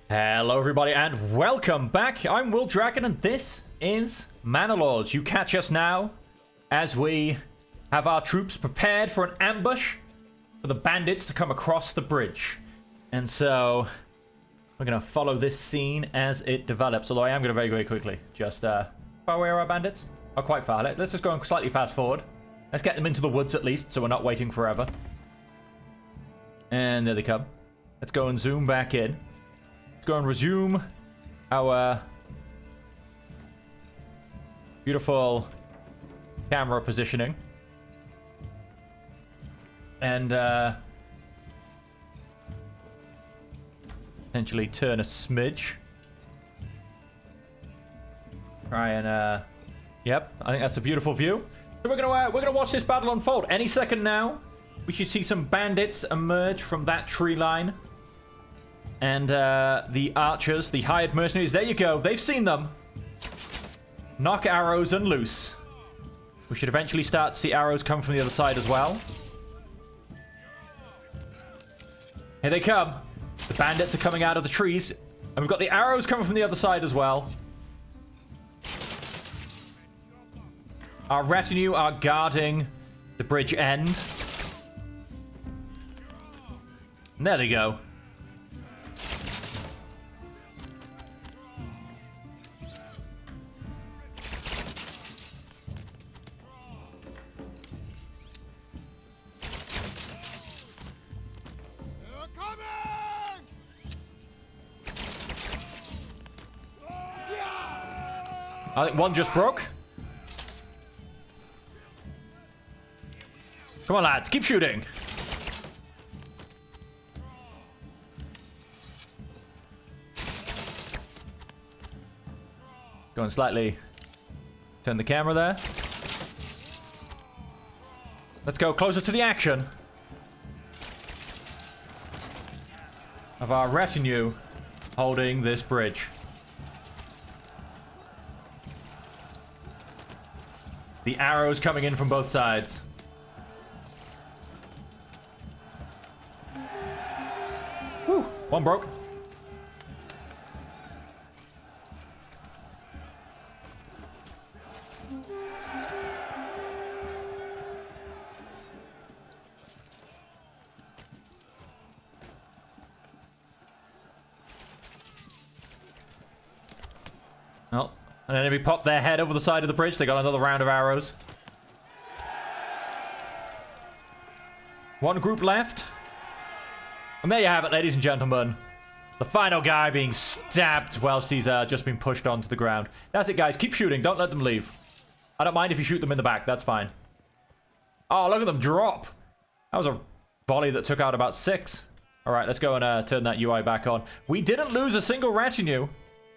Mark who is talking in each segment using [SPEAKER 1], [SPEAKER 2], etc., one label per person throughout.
[SPEAKER 1] Hello everybody and welcome back. I'm Will Dragon and this is Manor. You catch us now as we have our troops prepared for an ambush for the bandits to come across the bridge. And so we're going to follow this scene as it develops. Although I am going to very quickly. Just far away are our bandits? Oh, quite far. Let's just go slightly fast forward. Let's get them into the woods at least so we're not waiting forever. And there they come. Let's go and zoom back in. Go and resume our beautiful camera positioning and essentially turn a smidge. Try and yep, I think that's a beautiful view. So we're gonna watch this battle unfold. Any second now, we should see some bandits emerge from that tree line. And the archers, the hired mercenaries, there you go. They've seen them. Knock arrows and loose. We should eventually start to see arrows come from the other side as well. Here they come. The bandits are coming out of the trees. And we've got the arrows coming from the other side as well. Our retinue are guarding the bridge end. And there they go. I think one just broke. Come on, lads. Keep shooting. Go and slightly turn the camera there. Let's go closer to the action of our retinue holding this bridge. The arrows coming in from both sides. Whew, one broke. Oh. An enemy popped their head over the side of the bridge. They got another round of arrows. One group left. And there you have it, ladies and gentlemen. The final guy being stabbed whilst he's just been pushed onto the ground. That's it, guys. Keep shooting. Don't let them leave. I don't mind if you shoot them in the back. That's fine. Oh, look at them drop. That was a volley that took out about 6. All right, let's go and turn that UI back on. We didn't lose a single retinue.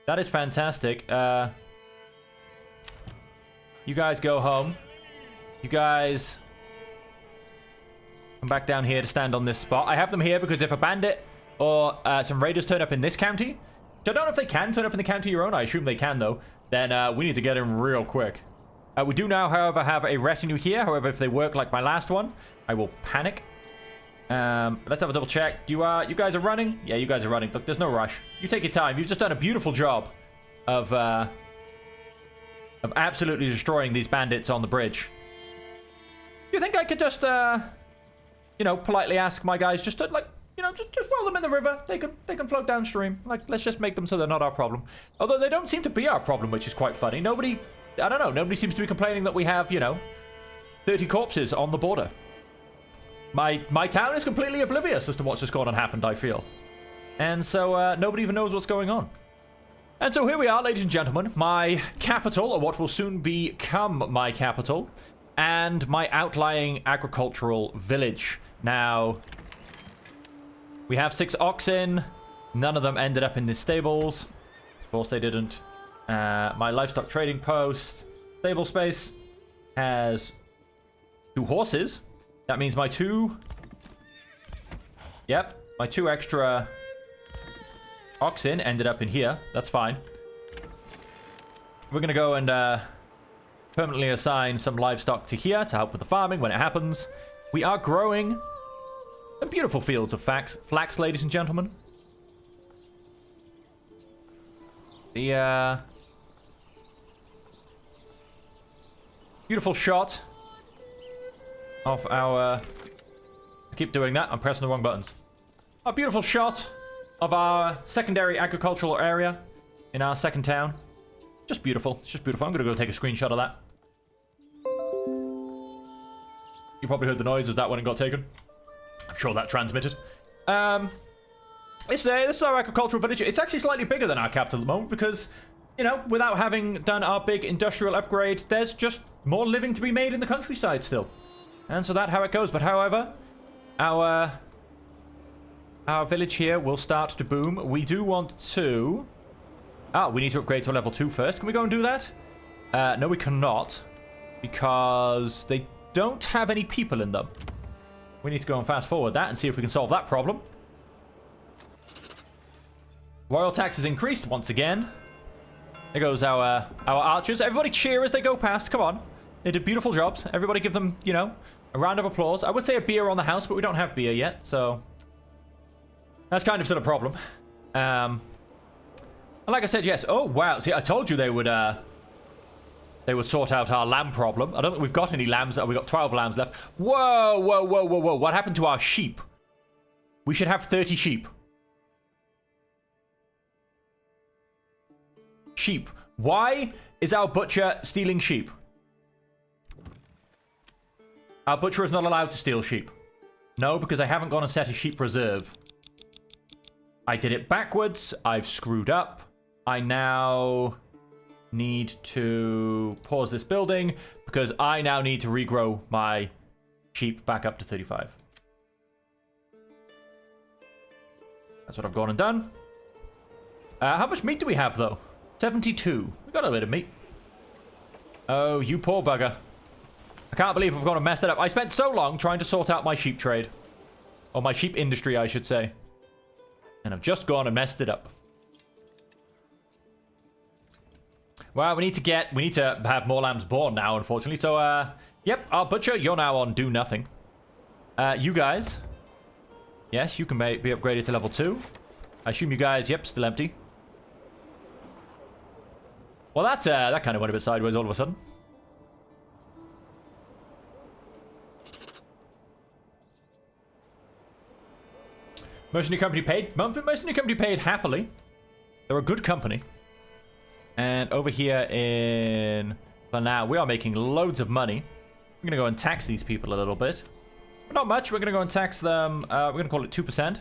[SPEAKER 1] That is fantastic. You guys go home. You guys come back down here to stand on this spot. I have them here because if a bandit or some raiders turn up in this county, which I don't know if they can turn up in the county you're on. I assume they can, though. Then we need to get in real quick. We do now, however, have a retinue here. However, if they work like my last one, I will panic. Let's have a double check. You guys are running? Yeah, you guys are running. Look, there's no rush. You take your time. You've just done a beautiful job of absolutely destroying these bandits on the bridge. Do you think I could just, you know, politely ask my guys just to, like, you know, just roll them in the river? They can float downstream. Like, let's just make them so they're not our problem. Although they don't seem to be our problem, which is quite funny. Nobody, I don't know, nobody seems to be complaining that we have, you know, 30 corpses on the border. My town is completely oblivious as to what's just gone and happened, I feel. And so, nobody even knows what's going on. And so here we are, ladies and gentlemen, my capital, or what will soon become my capital, and my outlying agricultural village. Now, we have 6 oxen. None of them ended up in the stables. Of course they didn't. My livestock trading post, stable space, has 2 horses. That means my 2... Yep, my 2 extra oxen ended up in here. That's fine. We're going to go and permanently assign some livestock to here to help with the farming when it happens. We are growing some beautiful fields of flax, ladies and gentlemen. The beautiful shot of our... I keep doing that. I'm pressing the wrong buttons. A beautiful shot of our secondary agricultural area in our second town. Just beautiful. It's just beautiful. I'm going to go take a screenshot of that. You probably heard the noises that when it got taken. I'm sure that transmitted. This is our agricultural village. It's actually slightly bigger than our capital at the moment because, you know, without having done our big industrial upgrade, there's just more living to be made in the countryside still. And so that's how it goes. But however, our village here will start to boom. We do want to... we need to upgrade to a level 2 first. Can we go and do that? No, we cannot. Because they don't have any people in them. We need to go and fast forward that and see if we can solve that problem. Royal tax is increased once again. There goes our archers. Everybody cheer as they go past. Come on. They did beautiful jobs. Everybody give them, you know, a round of applause. I would say a beer on the house, but we don't have beer yet, so... That's kind of still a problem. And like I said, yes. Oh, wow. See, I told you they would sort out our lamb problem. I don't think we've got any lambs. We've got 12 lambs left. Whoa, whoa, whoa, whoa, whoa. What happened to our sheep? We should have 30 sheep. Sheep. Why is our butcher stealing sheep? Our butcher is not allowed to steal sheep. No, because I haven't gone and set a sheep reserve. I did it backwards. I've screwed up. I now need to pause this building because I now need to regrow my sheep back up to 35. That's what I've gone and done. How much meat do we have, though? 72. We got a bit of meat. Oh, you poor bugger. I can't believe I've gone and messed it up. I spent so long trying to sort out my sheep trade. Or my sheep industry, I should say. And I've just gone and messed it up. Well, we need to have more lambs born now, unfortunately. So, yep, our butcher, you're now on do nothing. You guys. Yes, you can be upgraded to level 2. I assume you guys, yep, still empty. Well, that kind of went a bit sideways all of a sudden. Mercenary company paid. Mercenary company paid happily. They're a good company. And over here in... For now, we are making loads of money. We're going to go and tax these people a little bit. But not much. We're going to go and tax them. We're going to call it 2%.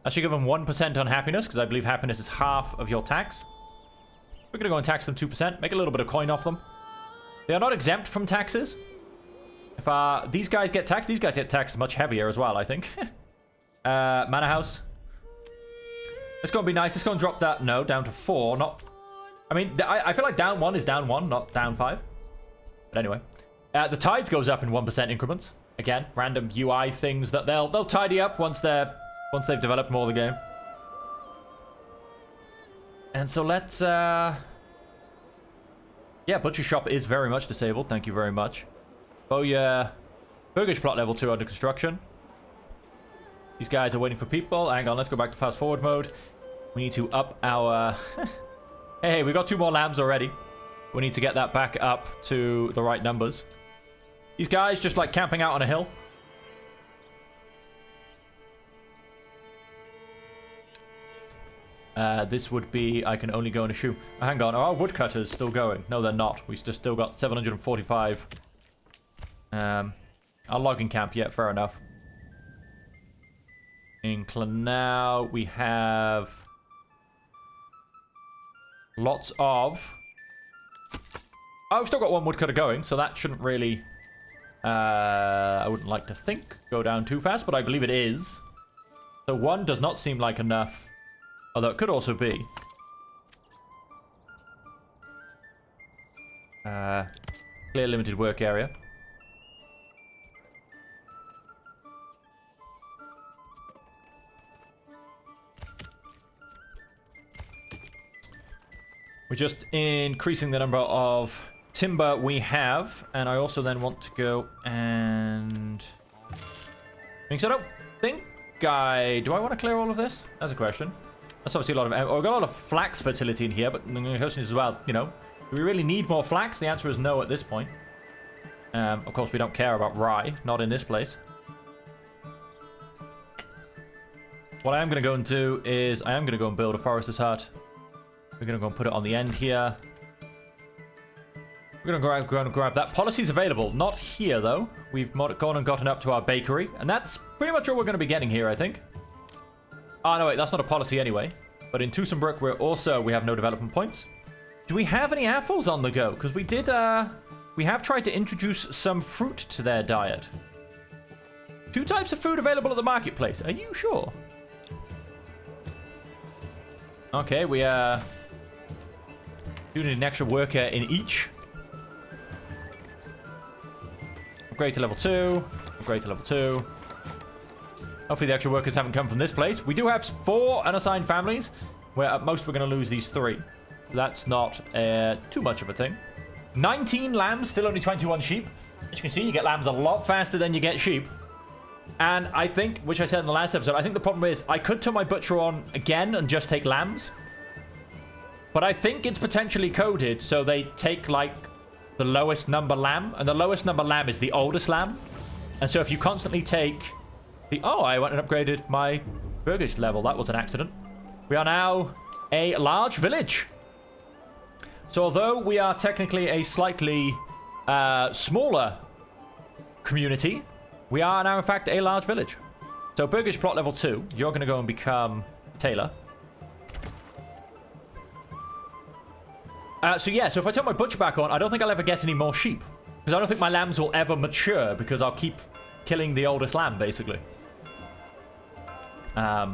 [SPEAKER 1] I should give them 1% on happiness, because I believe happiness is half of your tax. We're going to go and tax them 2%. Make a little bit of coin off them. They are not exempt from taxes. If these guys get taxed much heavier as well, I think. Manor house. Let's go and be nice. Let's go and drop that. No, down to 4. Not... I mean, I feel like down 1 is down 1, not down 5. But anyway. The tithe goes up in 1% increments. Again, random UI things that they'll tidy up once they've developed more of the game. And so let's... Yeah, butcher shop is very much disabled. Thank you very much. Oh, yeah. Burgage plot level 2 under construction. These guys are waiting for people. Hang on, let's go back to fast forward mode. We need to up our... Hey, we got 2 more lambs already. We need to get that back up to the right numbers. These guys just like camping out on a hill. This would be... I can only go in a shoe. Oh, hang on, are our woodcutters still going? No, they're not. We've just still got 745. Our logging camp, yeah, fair enough. In Clanau, we have... Lots of... Oh, we've still got 1 woodcutter going, so that shouldn't really... I wouldn't like to think go down too fast, but I believe it is. So 1 does not seem like enough. Although it could also be. Clear limited work area. We're just increasing the number of timber we have. And I also then want to go and... So I don't think do I want to clear all of this? That's a question. That's obviously a lot of... Oh, we've got a lot of flax fertility in here, but the question is as well, you know, do we really need more flax? The answer is no at this point. Of course, we don't care about rye. Not in this place. What I am going to go and do is I am going to go and build a forester's hut. We're going to go and put it on the end here. We're going to grab that. Policy's available. Not here, though. We've gone and gotten up to our bakery. And that's pretty much all we're going to be getting here, I think. Oh, no, wait. That's not a policy anyway. But in Tussenbrook, we have no development points. Do we have any apples on the go? Because we did, we have tried to introduce some fruit to their diet. 2 types of food available at the marketplace. Are you sure? Okay, we do need an extra worker in each. Upgrade to level 2. Upgrade to level 2. Hopefully the extra workers haven't come from this place. We do have 4 unassigned families, where at most we're going to lose these 3. So that's not too much of a thing. 19 lambs, still only 21 sheep. As you can see, you get lambs a lot faster than you get sheep. And I think, which I said in the last episode, I think the problem is I could turn my butcher on again and just take lambs. But I think it's potentially coded so they take, like, the lowest number lamb. And the lowest number lamb is the oldest lamb. And so if you constantly take the... Oh, I went and upgraded my burgage level. That was an accident. We are now a large village. So although we are technically a slightly smaller community... We are now, in fact, a large village. So, burgage plot level 2. You're going to go and become tailor. So if I turn my butcher back on, I don't think I'll ever get any more sheep. Because I don't think my lambs will ever mature, because I'll keep killing the oldest lamb, basically. Yeah,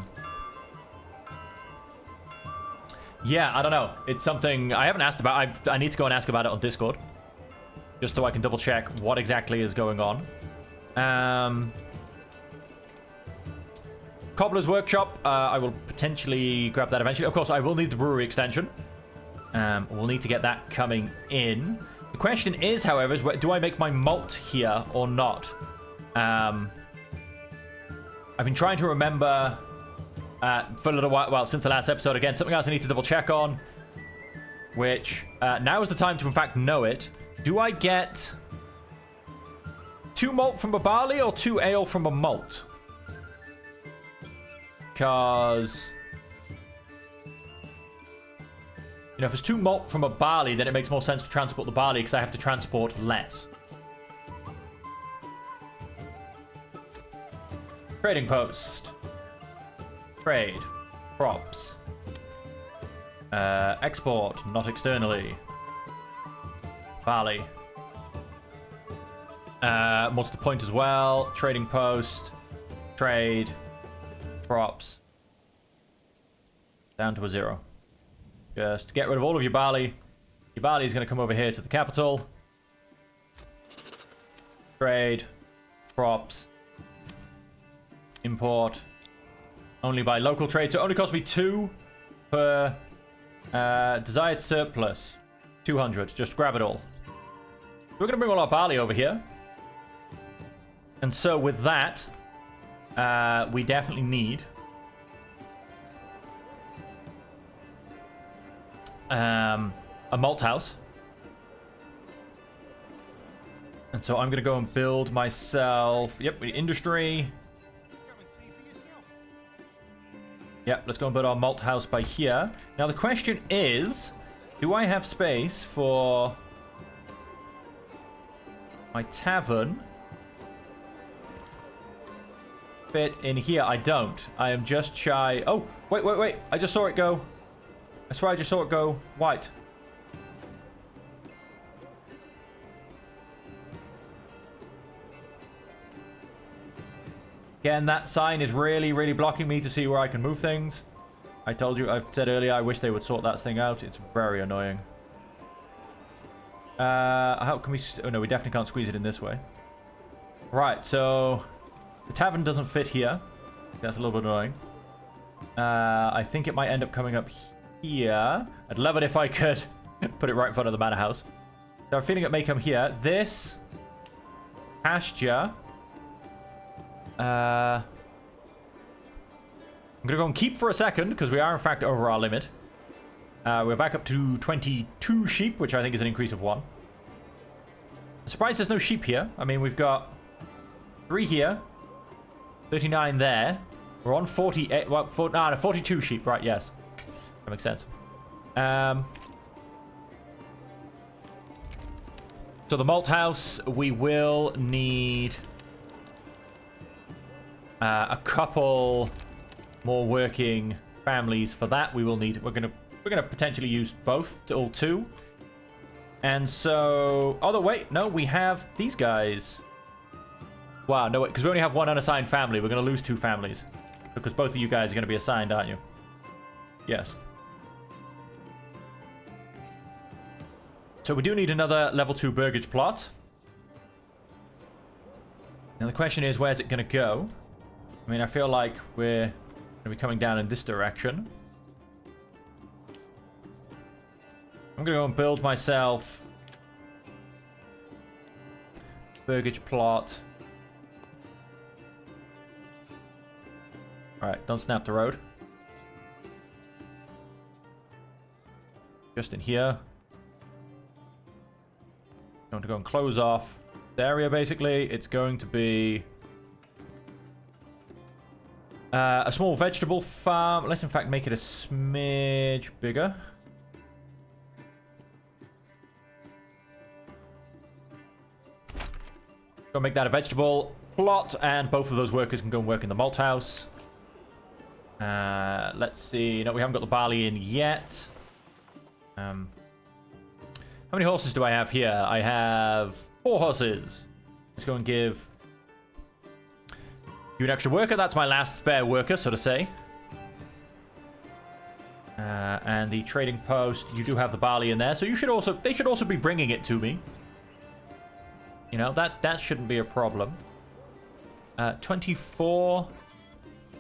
[SPEAKER 1] I don't know. It's something I haven't asked about. I need to go and ask about it on Discord. Just so I can double check what exactly is going on. Cobbler's Workshop, I will potentially grab that eventually. Of course, I will need the brewery extension. We'll need to get that coming in. The question is, however, is do I make my malt here or not? I've been trying to remember for a little while, well, since the last episode. Again, something else I need to double check on, which now is the time to, in fact, know it. Do I get 2 malt from a barley or 2 ale from a malt? Because... You know, if it's 2 malt from a barley, then it makes more sense to transport the barley because I have to transport less. Trading post. Trade. Props. Export, not externally. Barley. What's the point as well? Trading post. Trade. Props. Down to a 0. Just get rid of all of your barley. Your barley is going to come over here to the capital. Trade. Props. Import. Only by local trade. So it only costs me 2 per desired surplus. 200. Just grab it all. We're going to bring all our barley over here. And so with that, we definitely need a malt house. And so I'm going to go and build myself... Yep, industry. Yep, let's go and build our malt house by here. Now the question is, do I have space for my tavern? Fit in here? I don't. I am just shy. Oh, wait. I just saw it go. I swear I just saw it go white. Again, that sign is really, really blocking me to see where I can move things. I told you, I've said earlier, I wish they would sort that thing out. It's very annoying. How can we... Oh, no, we definitely can't squeeze it in this way. Right, so... The tavern doesn't fit here. That's a little bit annoying. I think it might end up coming up here. I'd love it if I could put it right in front of the manor house. So I'm feeling it may come here. This pasture I'm going to go and keep for a second, because we are, in fact, over our limit. We're back up to 22 sheep, which I think is an increase of 1. I'm surprised there's no sheep here. I mean, we've got 3 here, 39 there. We're on 48, well, 42 sheep, right, yes. That makes sense. So the malt house, we will need a couple more working families for that. We will need, we're gonna potentially use both, all 2. And so, oh, wait, no, we have these guys. Wow, no, wait, because we only have 1 unassigned family. We're going to lose 2 families. Because both of you guys are going to be assigned, aren't you? Yes. So we do need another level 2 burgage plot. Now the question is, where's it going to go? I mean, I feel like we're going to be coming down in this direction. I'm going to go and build myself burgage plot. Alright, don't snap the road. Just in here. Going to go and close off the area, basically. It's going to be a small vegetable farm. Let's, in fact, make it a smidge bigger. Go make that a vegetable plot, and both of those workers can go and work in the malt house. Let's see. No, we haven't got the barley in yet. How many horses do I have here? I have 4 horses. Let's go and give you an extra worker. That's my last spare worker, so to say. And the trading post, you do have the barley in there, so you should also, they should also be bringing it to me. You know, that shouldn't be a problem. 24.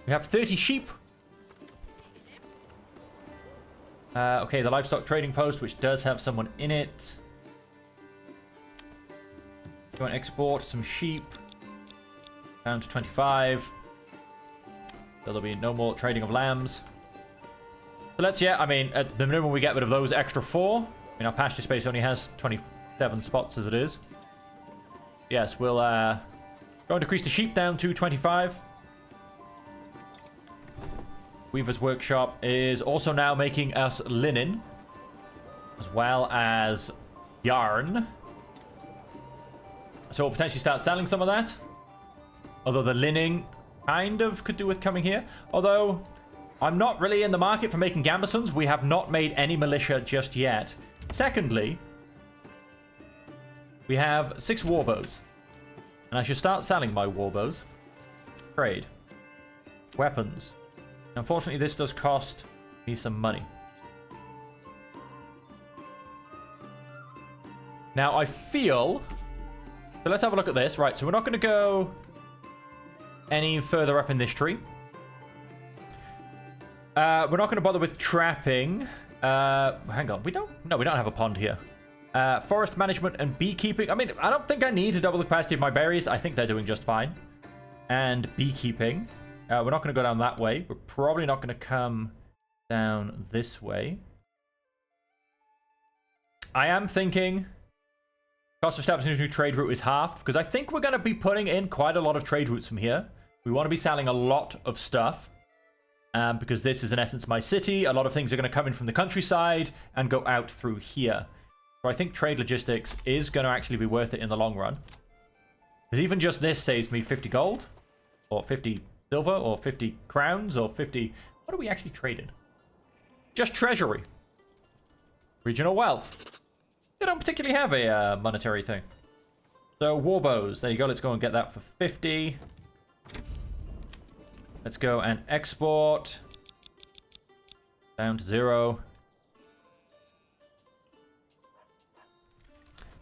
[SPEAKER 1] We have 30 sheep. Okay, the livestock trading post, which does have someone in it. Go and export some sheep. Down to 25. So there'll be no more trading of lambs. So let's, yeah, I mean, at the minimum we get rid of those extra 4. I mean, our pasture space only has 27 spots as it is. Yes, we'll go and decrease the sheep down to 25. Weaver's Workshop is also now making us linen, as well as yarn. So we'll potentially start selling some of that. Although the linen kind of could do with coming here. Although I'm not really in the market for making gambesons. We have not made any militia just yet. Secondly, we have 6 warbows. And I should start selling my warbows. Trade. Weapons. Unfortunately, this does cost me some money. Now, I feel... So let's have a look at this. Right, so we're not going to go any further up in this tree. We're not going to bother with trapping. Hang on, we don't have a pond here. Forest management and beekeeping. I mean, I don't think I need to double the capacity of my berries. I think they're doing just fine. And beekeeping. We're not going to go down that way. We're probably not going to come down this way. I am thinking cost of establishing a new trade route is halved, because I think we're going to be putting in quite a lot of trade routes from here. We want to be selling a lot of stuff. Because this is in essence my city. A lot of things are going to come in from the countryside and go out through here. So I think trade logistics is going to actually be worth it in the long run. Because even just this saves me 50 gold. Or 50 silver. Or 50 crowns. Or 50... What are we actually trading? Just treasury. Regional wealth. They don't particularly have a monetary thing. So warbows. There you go. Let's go and get that for 50. Let's go and export. Down to 0.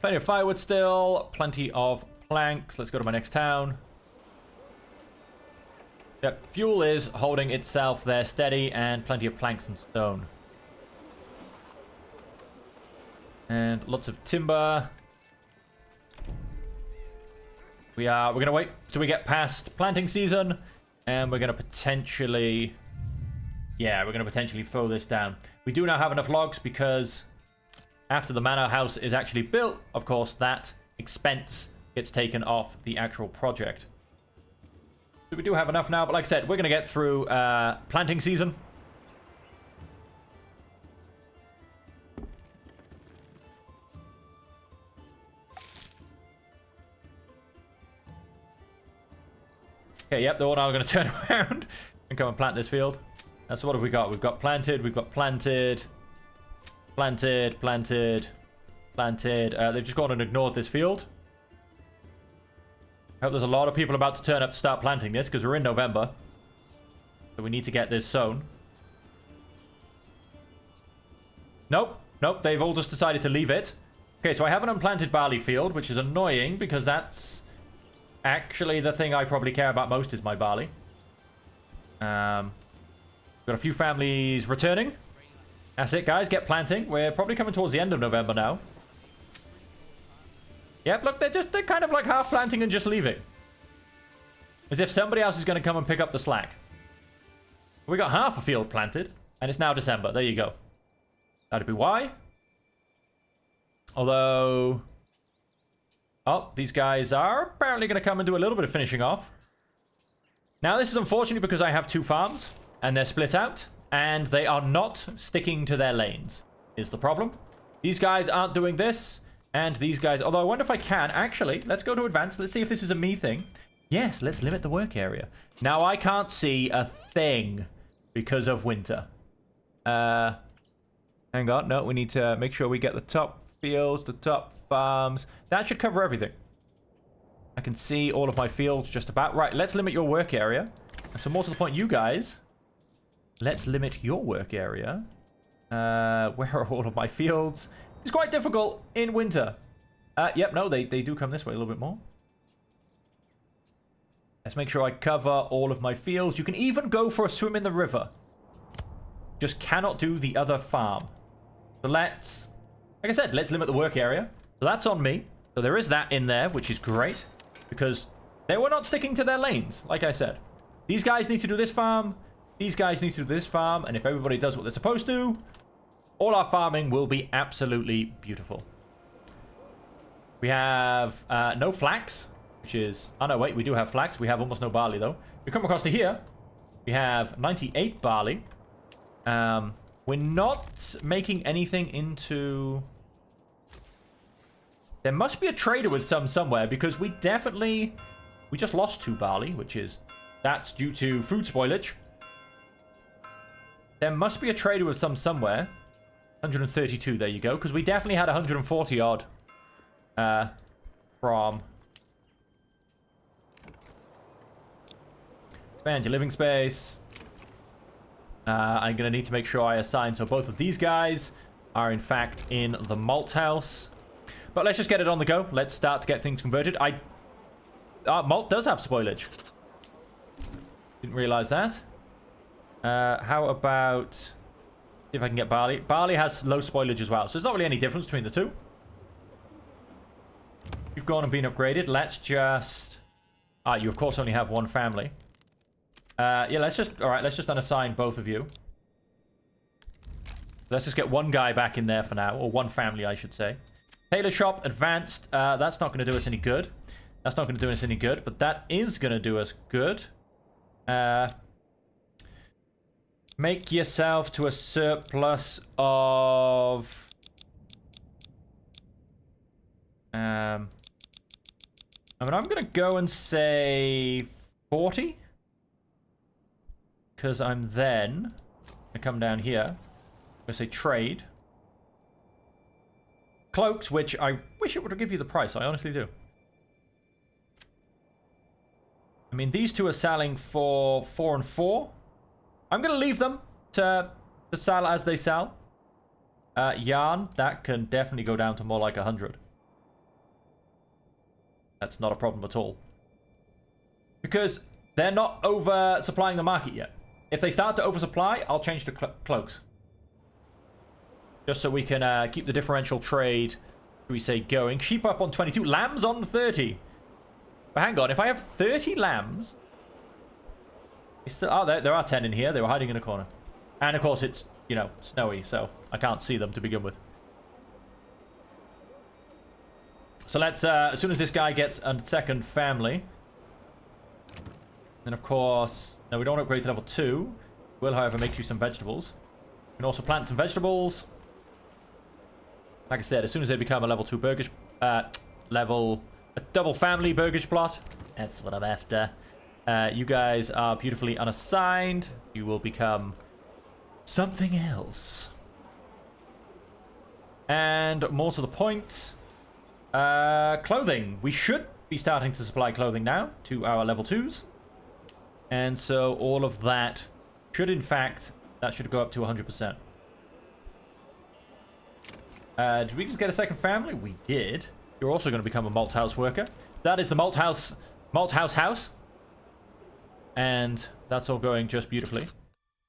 [SPEAKER 1] Plenty of firewood still. Plenty of planks. Let's go to my next town. Yep, fuel is holding itself there steady, and plenty of planks and stone. And lots of timber. We're gonna wait till we get past planting season, and we're gonna potentially Yeah, we're going to potentially throw this down. We do now have enough logs because after the manor house is actually built, of course, that expense gets taken off the actual project. So we do have enough now, but like I said, we're going to get through planting season. Okay, yep, they're all now going to turn around and come and plant this field. So what have we got? We've got planted, we've got planted, planted, planted, planted. They've just gone and ignored this field. I hope there's a lot of people about to turn up to start planting this, because we're in November. So we need to get this sown. Nope, nope, they've all just decided to leave it. Okay, so I have an unplanted barley field, which is annoying, because that's actually the thing I probably care about most is my barley. Got a few families returning. That's it, guys. Get planting. We're probably coming towards the end of November now. Yep, look, they're kind of like half planting and just leaving. As if somebody else is going to come and pick up the slack. We got half a field planted, and it's now December. There you go. That'd be why. Although... oh, these guys are apparently going to come and do a little bit of finishing off. Now, this is unfortunate because I have two farms, and they're split out, and they are not sticking to their lanes, is the problem. These guys aren't doing this, and these guys... although I wonder if I can. Actually, let's go to advanced. Let's see if this is a me thing. Yes, let's limit the work area. Now, I can't see a thing because of winter. Hang on. No, we need to make sure we get the top fields, the top farms. That should cover everything. I can see all of my fields just about. Right, let's limit your work area. And so more to the point, you guys, let's limit your work area. Where are all of my fields? It's quite difficult in winter. Yep, no, they do come this way a little bit more. Let's make sure I cover all of my fields. You can even go for a swim in the river. Just cannot do the other farm. So let's, like I said, let's limit the work area. So that's on me. So there is that in there, which is great. Because they were not sticking to their lanes, like I said. These guys need to do this farm. These guys need to do this farm. And if everybody does what they're supposed to, all our farming will be absolutely beautiful. We have no flax, which is... oh, no, wait, we do have flax. We have almost no barley, though. We come across to here. We have 98 barley. We're not making anything into... there must be a trader with some somewhere, because we definitely... we just lost 2 barley, which is... that's due to food spoilage. There must be a trader with some somewhere. 132, there you go. Because we definitely had 140 odd. From... expand your living space. I'm going to need to make sure I assign... so both of these guys are in fact in the malt house. But let's just get it on the go. Let's start to get things converted. Malt does have spoilage. Didn't realize that. How about... see if I can get barley. Barley has low spoilage as well. So there's not really any difference between the two. You've gone and been upgraded. Let's just... you of course only have one family. Yeah, let's just... alright, let's just unassign both of you. Let's just get one guy back in there for now. Or one family, I should say. Tailor shop, advanced. That's not going to do us any good. That's not going to do us any good. But that is going to do us good. Make yourself to a surplus of... I mean, I'm going to go and say 40. Because I'm then going to come down here. I'm going to say trade. Cloaks, which I wish it would give you the price. I honestly do. I mean, these two are selling for 4 and 4. I'm going to leave them to sell as they sell. Yarn, that can definitely go down to more like 100. That's not a problem at all. Because they're not oversupplying the market yet. If they start to oversupply, I'll change to cloaks. Just so we can keep the differential trade, should we say, going. Sheep up on 22. Lambs on 30. But hang on, if I have 30 lambs... Still, oh, there are 10 in here. They were hiding in a corner. And of course it's, you know, snowy, so I can't see them to begin with. So let's, as soon as this guy gets a second family, then of course, no, we don't upgrade to level 2. We'll, however, make you some vegetables. We can also plant some vegetables. Like I said, as soon as they become a level 2 burgage, a double family burgage plot, that's what I'm after. You guys are beautifully unassigned. You will become something else. And more to the point, clothing. We should be starting to supply clothing now to our level 2s. And so all of that should, in fact, that should go up to 100%. Did we just get a second family? We did. You're also going to become a malt house worker. That is the malt house house. And that's all going just beautifully.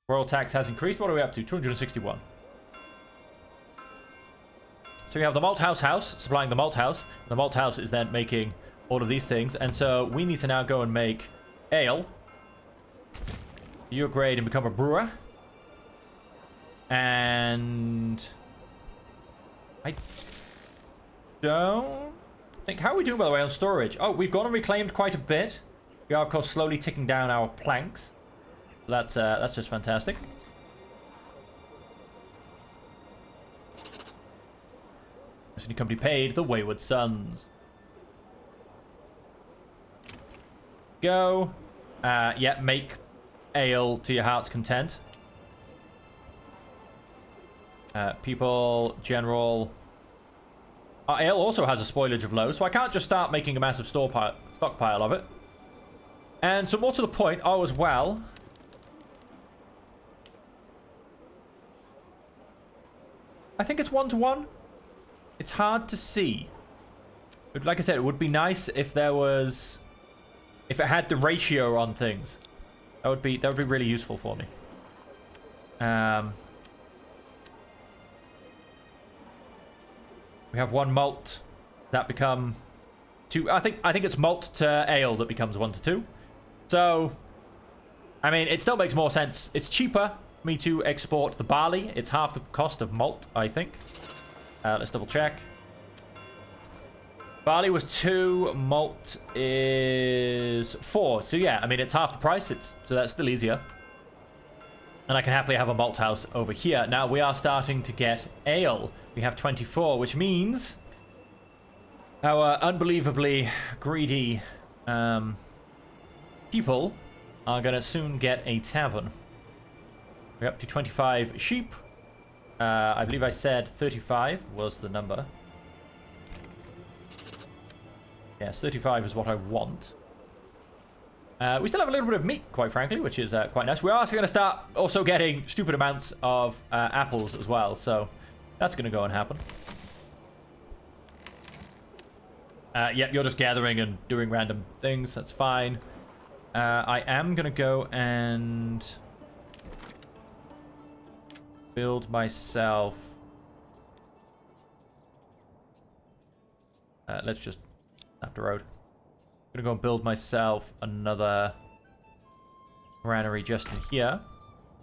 [SPEAKER 1] Royal tax has increased. What are we up to? 261. So we have the malt house supplying the malt house. The malt house is then making all of these things. And so we need to now go and make ale. You upgrade and become a brewer. And I don't think... How are we doing, by the way, on storage? Oh, we've gone and reclaimed quite a bit. We are, of course, slowly ticking down our planks. That's just fantastic. This new company paid the Wayward Sons. Go. Yeah, make ale to your heart's content. People, general. Our ale also has a spoilage of low, so I can't just start making a massive stockpile of it. And so more to the point, oh, as well. I think it's 1-to-1. It's hard to see. But like I said, it would be nice if there was... If it had the ratio on things. That would be really useful for me. We have one malt that become 2. I think it's malt to ale that becomes 1-to-2. So, I mean, it still makes more sense. It's cheaper for me to export the barley. It's half the cost of malt, I think. Let's double check. Barley was 2, malt is 4. So yeah, I mean, it's half the price. So that's still easier. And I can happily have a malt house over here. Now, we are starting to get ale. We have 24, which means our unbelievably greedy people are going to soon get a tavern. We're up to 25 sheep. I believe I said 35 was the number. Yes, 35 is what I want. We still have a little bit of meat, quite frankly, which is quite nice. We're also going to start also getting stupid amounts of apples as well, so that's going to go and happen. Yeah, you're just gathering and doing random things. That's fine. I am going to go and build myself... let's just snap the road. I'm going to go and build myself another granary just in here.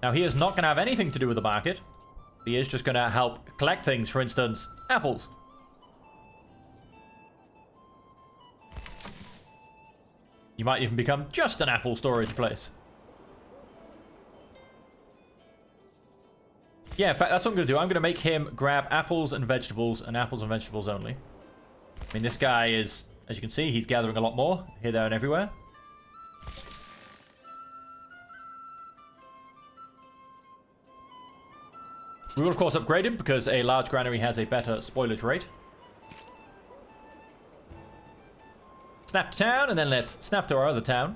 [SPEAKER 1] Now, he is not going to have anything to do with the market. He is just going to help collect things, for instance, apples. You might even become just an apple storage place. Yeah, in fact, that's what I'm going to do. I'm going to make him grab apples and vegetables only. I mean, this guy is, as you can see, he's gathering a lot more here, there, and everywhere. We will, of course, upgrade him because a large granary has a better spoilage rate. Snap to town, and then let's snap to our other town.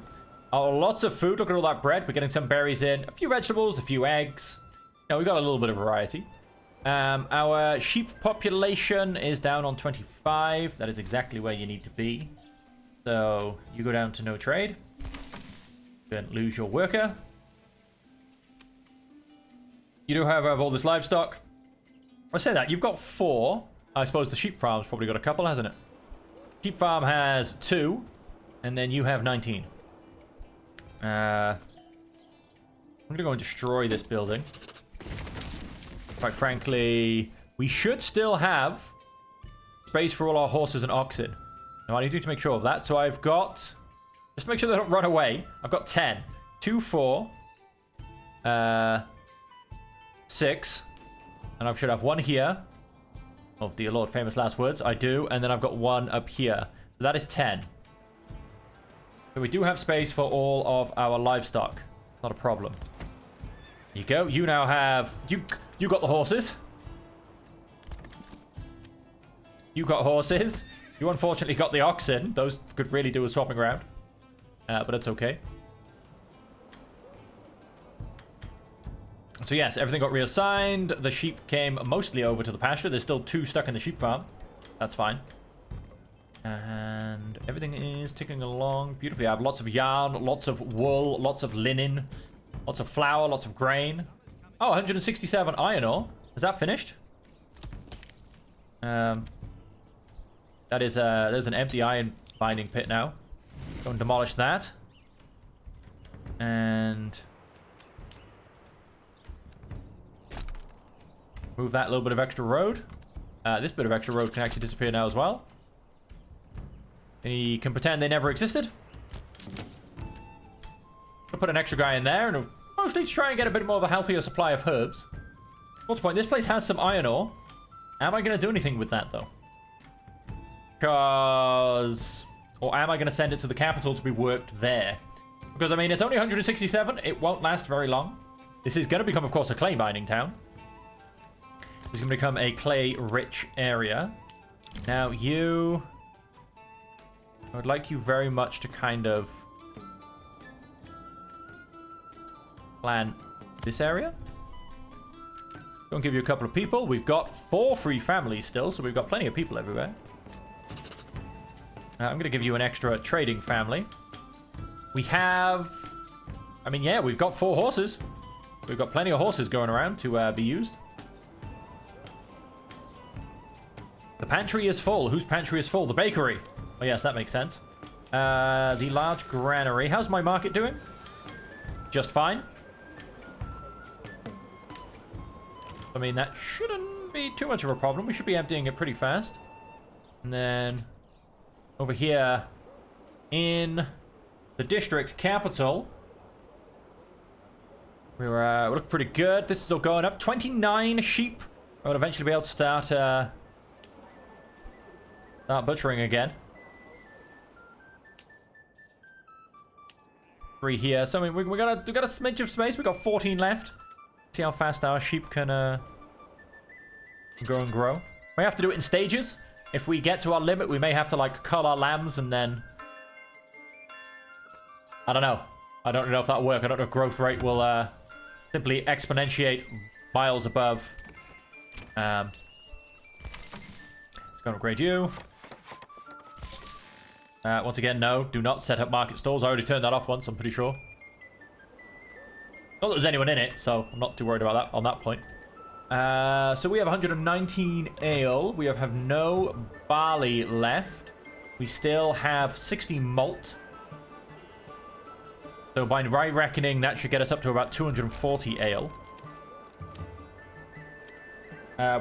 [SPEAKER 1] Oh, lots of food. Look at all that bread. We're getting some berries in. A few vegetables, a few eggs. You know, we've got a little bit of variety. Our sheep population is down on 25. That is exactly where you need to be. So, you go down to no trade. Then lose your worker. You do, however, have all this livestock. I say that. You've got 4. I suppose the sheep farm's probably got a couple, hasn't it? Sheep farm has 2. And then you have 19. I'm going to go and destroy this building. quite frankly, we should still have space for all our horses and oxen. Now, I need to make sure of that. So I've got... Just to make sure they don't run away. I've got 10. 2, 4. 6. And I should have 1 here. Oh, dear Lord, famous last words. I do. And then I've got 1 up here. So that is 10. So we do have space for all of our livestock. Not a problem. Here you go. You now have... You got the horses. You got horses. You unfortunately got the oxen. Those could really do with swapping around. But it's okay. So yes, everything got reassigned. The sheep came mostly over to the pasture. There's still 2 stuck in the sheep farm. That's fine. And everything is ticking along beautifully. I have lots of yarn, lots of wool, lots of linen, lots of flour, lots of grain. Oh, 167 iron ore. Is that finished? That is there's an empty iron binding pit now. Go and demolish that. And move that little bit of extra road. This bit of extra road can actually disappear now as well. And he can pretend they never existed. I'll put an extra guy in there, and mostly to try and get a bit more of a healthier supply of herbs. What's the point? This place has some iron ore. Am I going to do anything with that, though? Because... Or am I going to send it to the capital to be worked there? Because, I mean, it's only 167. It won't last very long. This is going to become, of course, a clay mining town. This is going to become a clay-rich area. Now, you... I would like you very much to kind of plan this area. Gonna give you a couple of people. We've got 4 free families still, so we've got plenty of people everywhere. I'm gonna give you an extra trading family. We have... I mean, yeah, we've got 4 horses. We've got plenty of horses going around to be used. The pantry is full. Whose pantry is full? The bakery. Oh, yes, that makes sense. The large granary. How's my market doing? Just fine. I mean, that shouldn't be too much of a problem. We should be emptying it pretty fast. And then over here in the district capital, we're looking pretty good. This is all going up. 29 sheep. I will eventually be able to start butchering again. 3 here. So I mean, we got a smidge of space. We got 14 left. See how fast our sheep can grow and grow. We have to do it in stages. If we get to our limit, we may have to like cull our lambs and then I don't know. I don't know if that'll work. I don't know if growth rate will simply exponentiate miles above. Let's go and upgrade you. Once again, no. Do not set up market stalls. I already turned that off once, I'm pretty sure. Not that there's anyone in it, so I'm not too worried about that on that point. So we have 119 ale. We have no barley left. We still have 60 malt. So by my reckoning, that should get us up to about 240 ale.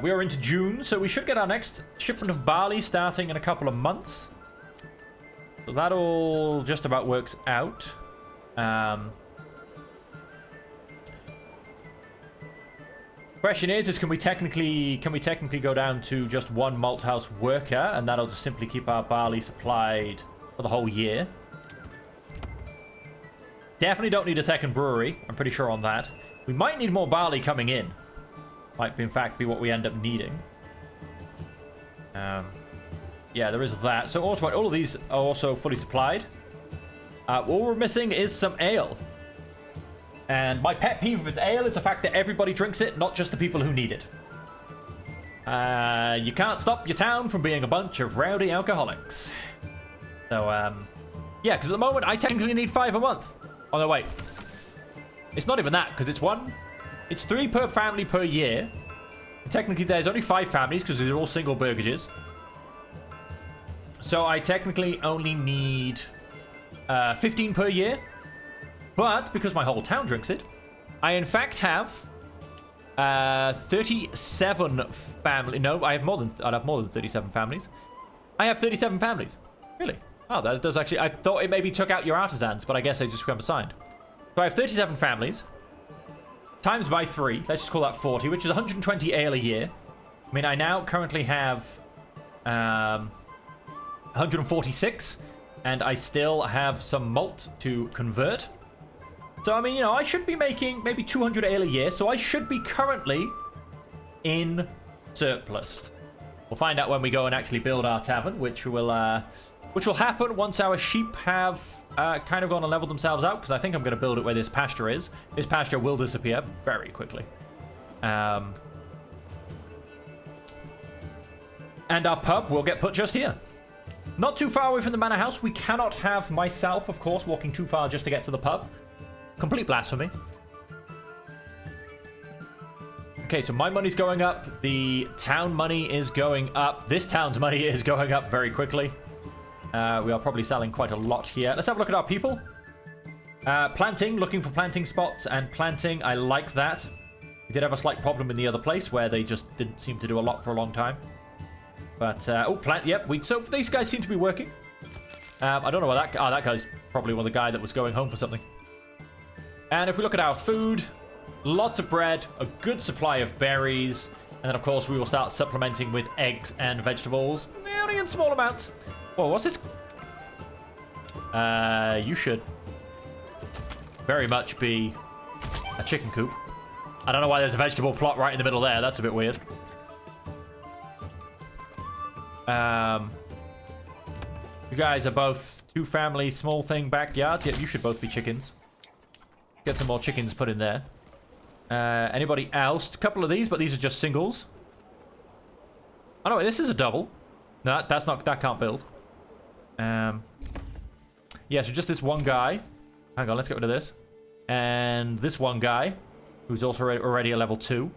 [SPEAKER 1] We are into June, so we should get our next shipment of barley starting in a couple of months. So that all just about works out. Question is can we technically go down to just 1 malt house worker, and that'll just simply keep our barley supplied for the whole year? Definitely don't need a second brewery. I'm pretty sure on that. We might need more barley coming in. Might in fact be what we end up needing. Yeah, there is that. So all of these are also fully supplied. All we're missing is some ale. And my pet peeve of its ale is the fact that everybody drinks it, not just the people who need it. You can't stop your town from being a bunch of rowdy alcoholics. So, yeah, because at the moment I technically need 5 a month. Oh, no, wait. It's not even that, because it's 3 per family per year. And technically, there's only 5 families, because they're all single burgages. So I technically only need 15 per year. But because my whole town drinks it, I in fact have 37 family. No, I'd have more than 37 families. I have 37 families. Really? Oh, that does actually... I thought it maybe took out your artisans, but I guess they just become assigned. So I have 37 families. Times by 3. Let's just call that 40, which is 120 ale a year. I mean, I now currently have 146, and I still have some malt to convert. So, I mean, you know, I should be making maybe 200 ale a year, so I should be currently in surplus. We'll find out when we go and actually build our tavern, which will happen once our sheep have kind of gone and leveled themselves out, because I think I'm going to build it where this pasture is. This pasture will disappear very quickly. And our pub will get put just here. Not too far away from the manor house. We cannot have myself, of course, walking too far just to get to the pub. Complete blasphemy. Okay, so my money's going up. The town money is going up. This town's money is going up very quickly. We are probably selling quite a lot here. Let's have a look at our people. Planting, looking for planting spots and planting. I like that. We did have a slight problem in the other place where they just didn't seem to do a lot for a long time. But, oh, plant, yep. So these guys seem to be working. I don't know where that... Oh, that guy's probably one of the guy that was going home for something. And if we look at our food, lots of bread, a good supply of berries, and then, of course, we will start supplementing with eggs and vegetables. Only in small amounts. Whoa, what's this? You should very much be a chicken coop. I don't know why there's a vegetable plot right in the middle there. That's a bit weird. You guys are both two family, small thing, backyards. Yep, you should both be chickens. Get some more chickens put in there. Anybody else? A couple of these, but these are just singles. Oh no, this is a double. No, that's not. That can't build. Yeah, so just this one guy. Hang on, let's get rid of this. And this one guy, who's also already a level 2.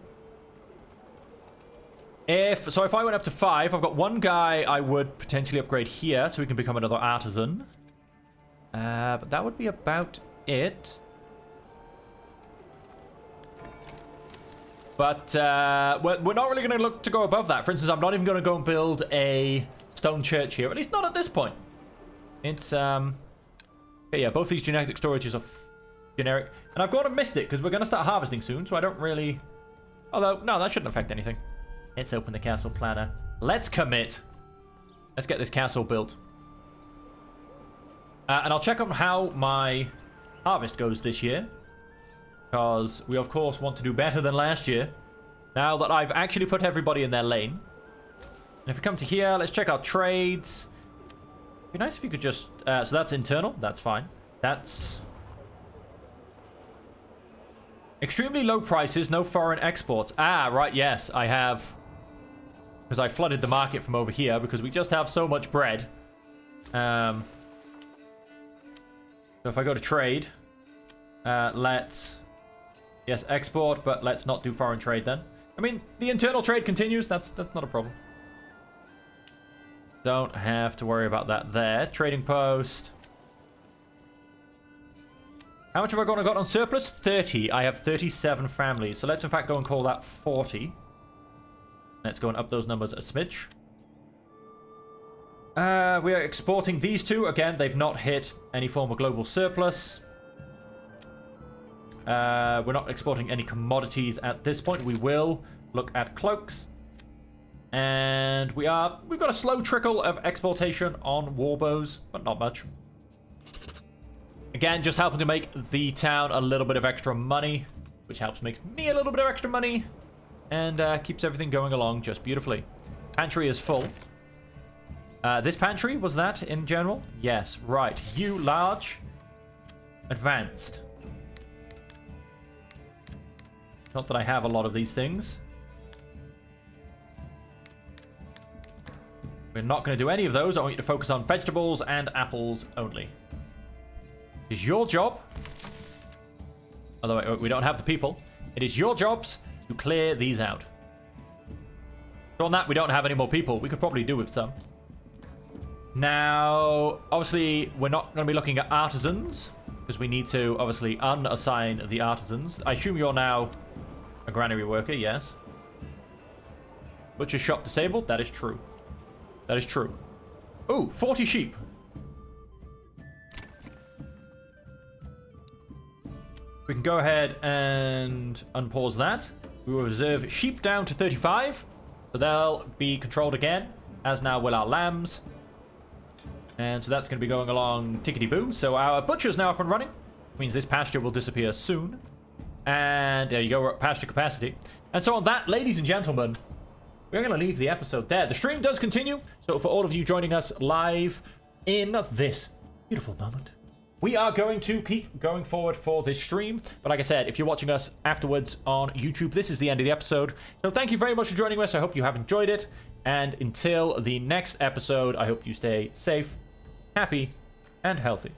[SPEAKER 1] If I went up to 5, I've got one guy I would potentially upgrade here, so we can become another artisan. But that would be about it. But we're not really going to look to go above that. For instance, I'm not even going to go and build a stone church here. At least not at this point. It's, okay, yeah, both these genetic storages are generic. And I've gone and missed it, because we're going to start harvesting soon, so I don't really... Although, no, that shouldn't affect anything. Let's open the castle planner. Let's commit. Let's get this castle built. And I'll check on how my harvest goes this year. Because we, of course, want to do better than last year. Now that I've actually put everybody in their lane. And if we come to here, let's check our trades. It'd be nice if you could just... so that's internal. That's fine. That's... Extremely low prices, no foreign exports. Ah, right, yes, I have... Because I flooded the market from over here because we just have so much bread. So if I go to trade, let's... Yes, export, but let's not do foreign trade then. I mean, the internal trade continues. That's not a problem. Don't have to worry about that there. Trading post. How much have I got on surplus? 30. I have 37 families. So let's in fact go and call that 40. Let's go and up those numbers a smidge. We are exporting these two. Again, they've not hit any form of global surplus. We're not exporting any commodities at this point. We will look at cloaks. And we've got a slow trickle of exportation on warbows, but not much. Again, just helping to make the town a little bit of extra money, which helps make me a little bit of extra money, and keeps everything going along just beautifully. Pantry is full. This pantry, was that in general? Yes, right. You, large. Advanced. Not that I have a lot of these things. We're not going to do any of those. I want you to focus on vegetables and apples only. It's your job. Although we don't have the people. It is your jobs to clear these out. So on that, we don't have any more people. We could probably do with some. Now, obviously, we're not going to be looking at artisans. Because we need to, obviously, unassign the artisans. I assume you're now A granary worker, yes. Butcher shop disabled. That is true. That is true. Ooh, 40 sheep. We can go ahead and unpause that. We will reserve sheep down to 35. So they'll be controlled again, as now will our lambs. And so that's going to be going along tickety-boo. So our butcher's now up and running. Means this pasture will disappear soon. And there you go, we're at pasture capacity. And so on that, ladies and gentlemen, we're going to leave the episode there. The stream does continue. So for all of you joining us live in this beautiful moment, we are going to keep going forward for this stream. But like I said, if you're watching us afterwards on YouTube, this is the end of the episode. So thank you very much for joining us. I hope you have enjoyed it. And until the next episode, I hope you stay safe, happy, and healthy.